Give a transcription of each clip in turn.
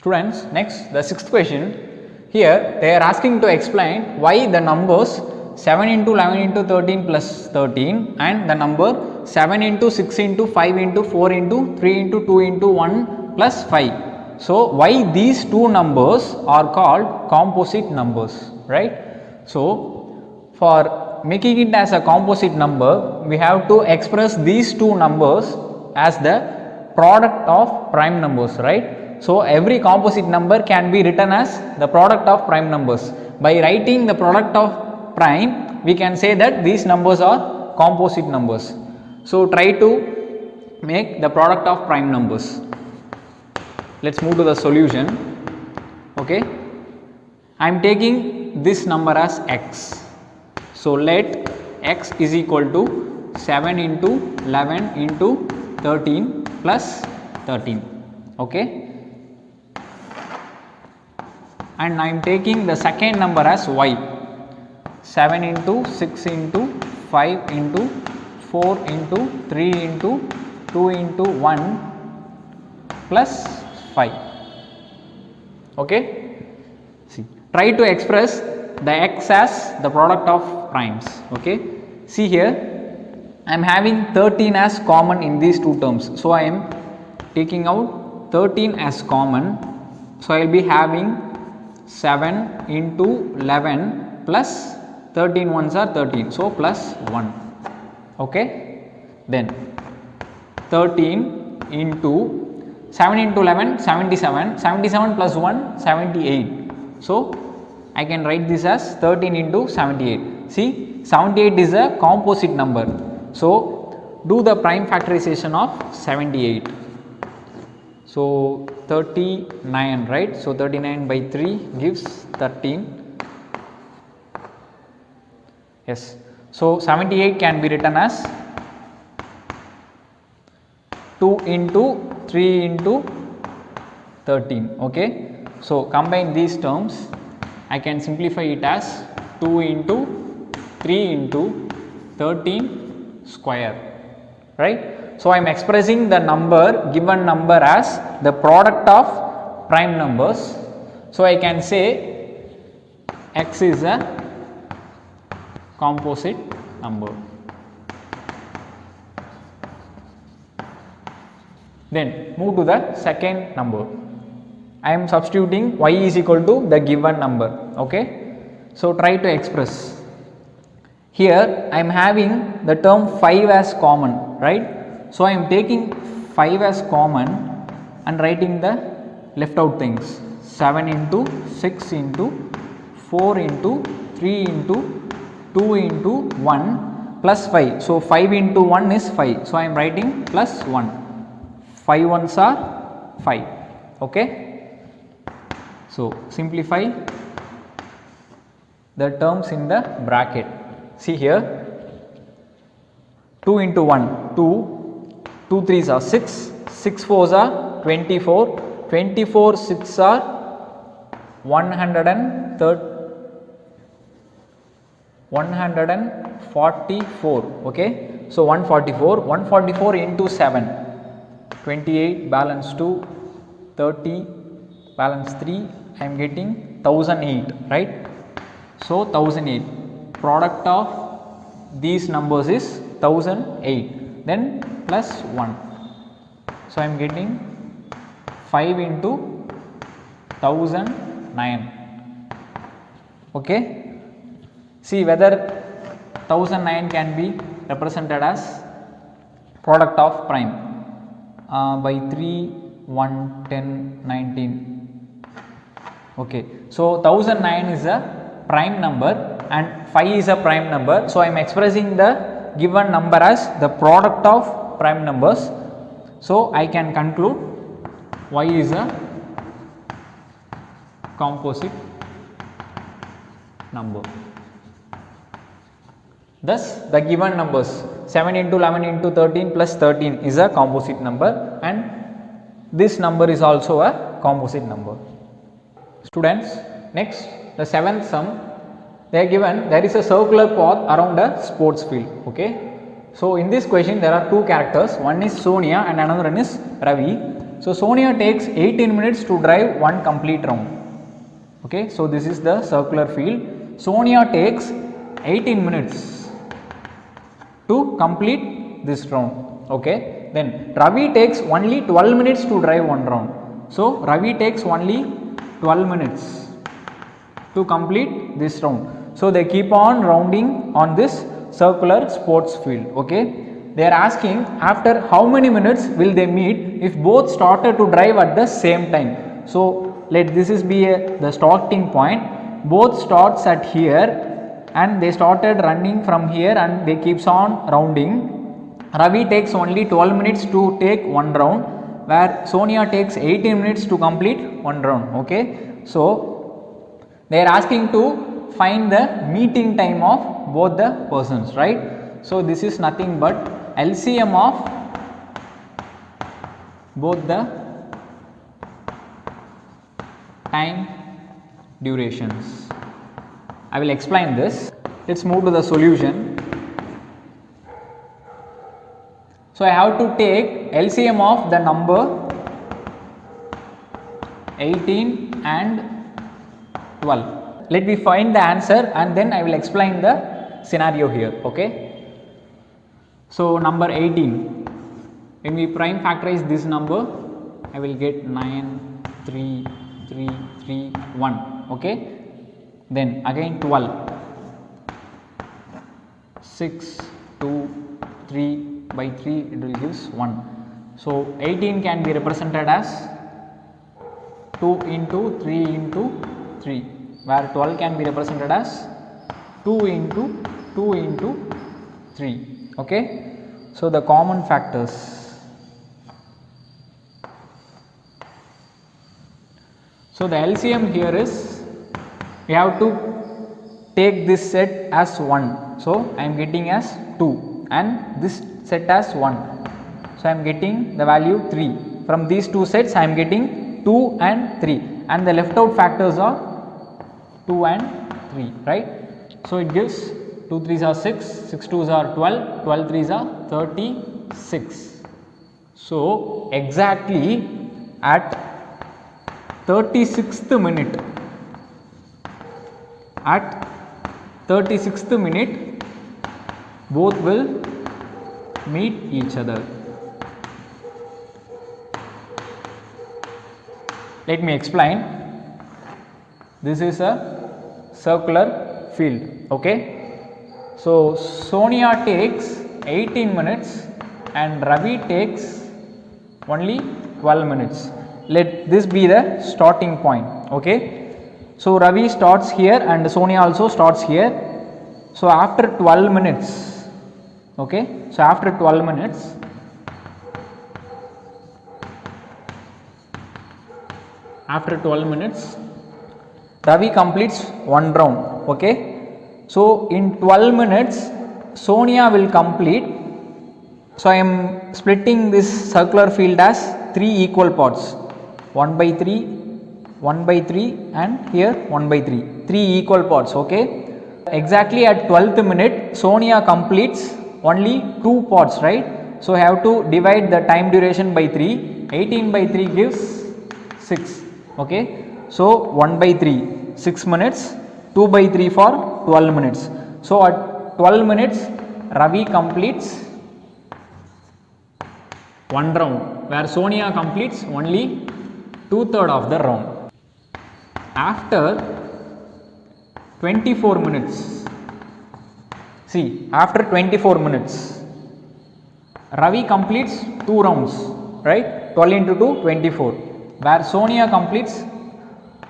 Students, next the sixth question. Here they are asking to explain why the numbers 7 into 11 into 13 plus 13 and the number 7 into 6 into 5 into 4 into 3 into 2 into 1 plus 5. So, why these two numbers are called composite numbers, right? So, for making it as a composite number, we have to express these two numbers as the product of prime numbers, right? So, every composite number can be written as the product of prime numbers. By writing the product of prime, we can say that these numbers are composite numbers. So, try to make the product of prime numbers. Let us move to the solution. Okay, I am taking this number as x. So, let x is equal to 7 into 11 into 13 plus 13. Okay. And I am taking the second number as y, 7 into 6 into 5 into 4 into 3 into 2 into 1 plus 5. Okay. See, try to express the x as the product of primes. Okay. See here, I am having 13 as common in these two terms. So, I am taking out 13 as common. So, I will be having 7 into 11 plus 13 ones are 13. So, plus 1. Okay. Then 13 into 7 into 11 77, 77 plus 1 78. So, I can write this as 13 into 78. See, 78 is a composite number. So, do the prime factorization of 78. So, 39, right? So, 39 by 3 gives 13. Yes. So, 78 can be written as 2 into 3 into 13. Okay. So, combine these terms. I can simplify it as 2 into 3 into 13 square, right? So, I am expressing the given number as the product of prime numbers. So, I can say x is a composite number. Then move to the second number. I am substituting y is equal to the given number. Okay. So, try to express. Here I am having the term 5 as common, right? So, I am taking 5 as common and writing the left out things, 7 into 6 into 4 into 3 into 2 into 1 plus 5. So, 5 into 1 is 5. So, I am writing plus 1, 5 ones are 5. Okay. So, simplify the terms in the bracket. See here, 2 into 1 2, 2 3s are 6, 6 4s are 24, 24 6 are 144. Okay. So, 144 into 7, 28 balance 2, 30 balance 3, I am getting 1008, right. So, 1008, product of these numbers is 1008, then plus 1. So, I am getting 5 into 1009. Okay. See whether 1009 can be represented as product of prime by 3, 1, 10, 19. Okay. So, 1009 is a prime number and 5 is a prime number. So, I am expressing the given number as the product of prime numbers. So, I can conclude y is a composite number. Thus, the given numbers 7 into 11 into 13 plus 13 is a composite number and this number is also a composite number. Students, next the seventh sum, they are given there is a circular path around a sports field. Okay. So, in this question there are two characters, one is Sonia and another one is Ravi. So Sonia takes 18 minutes to drive one complete round. Okay, so this is the circular field. Sonia takes 18 minutes to complete this round. Okay, then Ravi takes only 12 minutes to drive one round. So Ravi takes only 12 minutes to complete this round. So they keep on rounding on this circular sports field. Okay, they are asking after how many minutes will they meet if both started to drive at the same time. So let this is be the starting point. Both starts at here and they started running from here and they keeps on rounding. Ravi takes only 12 minutes to take one round, where Sonia takes 18 minutes to complete one round. Okay, so they are asking to find the meeting time of both the persons, right? So this is nothing but LCM of both the time durations. I will explain this. Let's move to the solution. So I have to take LCM of the number 18 and 12. Let me find the answer and then I will explain the scenario here. Okay. So number 18, when we prime factorize this number, I will get 9, 3, 3, 3, 1. Okay. Then again 12, 6, 2, 3 by 3, it will gives 1. So 18 can be represented as 2 into 3 into 3, where 12 can be represented as 2 into 2 into 3. Okay. So the common factors. So the LCM here is, we have to take this set as 1. So I am getting as 2 and this set as 1. So I am getting the value 3. From these two sets I am getting 2 and 3 and the left out factors are 2 and 3, right. So it gives 2 3s are 6, 6 2s are 12, 12 3s are 36. So exactly at 36th minute, at 36th minute both will meet each other. Let me explain. This is a circular field. Okay. So Sonia takes 18 minutes and Ravi takes only 12 minutes. Let this be the starting point. Okay. So Ravi starts here and Sonia also starts here. So after 12 minutes, okay, so after 12 minutes, Ravi completes one round. Okay. So in 12 minutes Sonia will complete. So I am splitting this circular field as 3 equal parts, 1 by 3, 1 by 3 and here 1 by 3, 3 equal parts. Okay. Exactly at 12th minute Sonia completes only 2 parts, right. So I have to divide the time duration by 3. 18 by 3 gives 6. Okay. So 1 by 3, 6 minutes, 2 by 3 for 12 minutes. So at 12 minutes Ravi completes one round, where Sonia completes only 2/3 of the round. After 24 minutes, see, after 24 minutes Ravi completes 2 rounds, right, 12 into 2, 24, where Sonia completes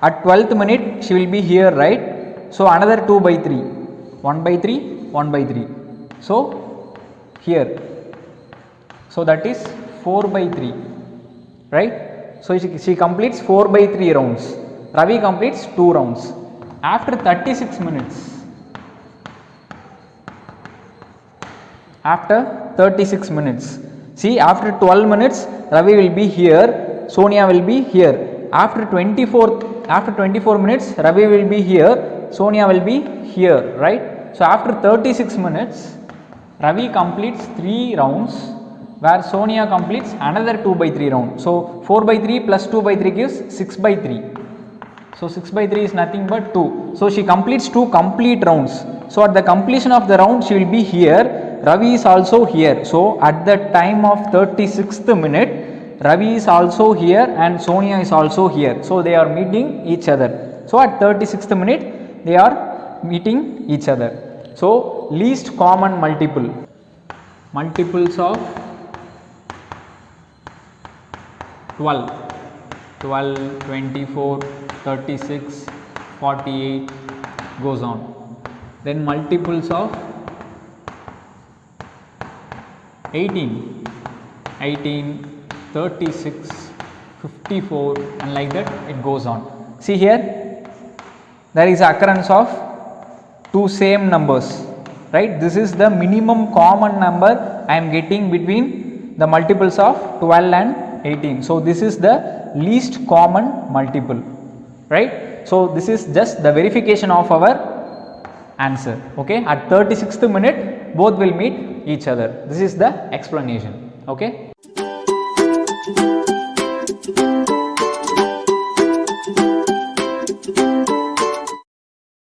at 12th minute she will be here, right. So another 2 by 3, 1 by 3, 1 by 3, so here, so that is 4 by 3, right. So she completes 4 by 3 rounds, Ravi completes 2 rounds. After 36 minutes, see, after 12 minutes Ravi will be here, Sonia will be here. After 24 minutes Ravi will be here, Sonia will be here, right. So after 36 minutes Ravi completes 3 rounds where Sonia completes another 2 by 3 round. So 4 by 3 plus 2 by 3 gives 6 by 3. So 6 by 3 is nothing but 2. So she completes 2 complete rounds. So at the completion of the round she will be here. Ravi is also here. So at the time of 36th minute, Ravi is also here and Sonia is also here. So they are meeting each other. So at 36th minute they are meeting each other. So least common multiple. Multiples of 12, 12, 24, 36, 48 goes on. Then multiples of 18, 18, 36, 54 and like that it goes on. See here, there is occurrence of two same numbers, right? This is the minimum common number I am getting between the multiples of 12 and 18. So this is the least common multiple, right? So this is just the verification of our answer. Okay, at 36th minute both will meet each other. This is the explanation. Okay.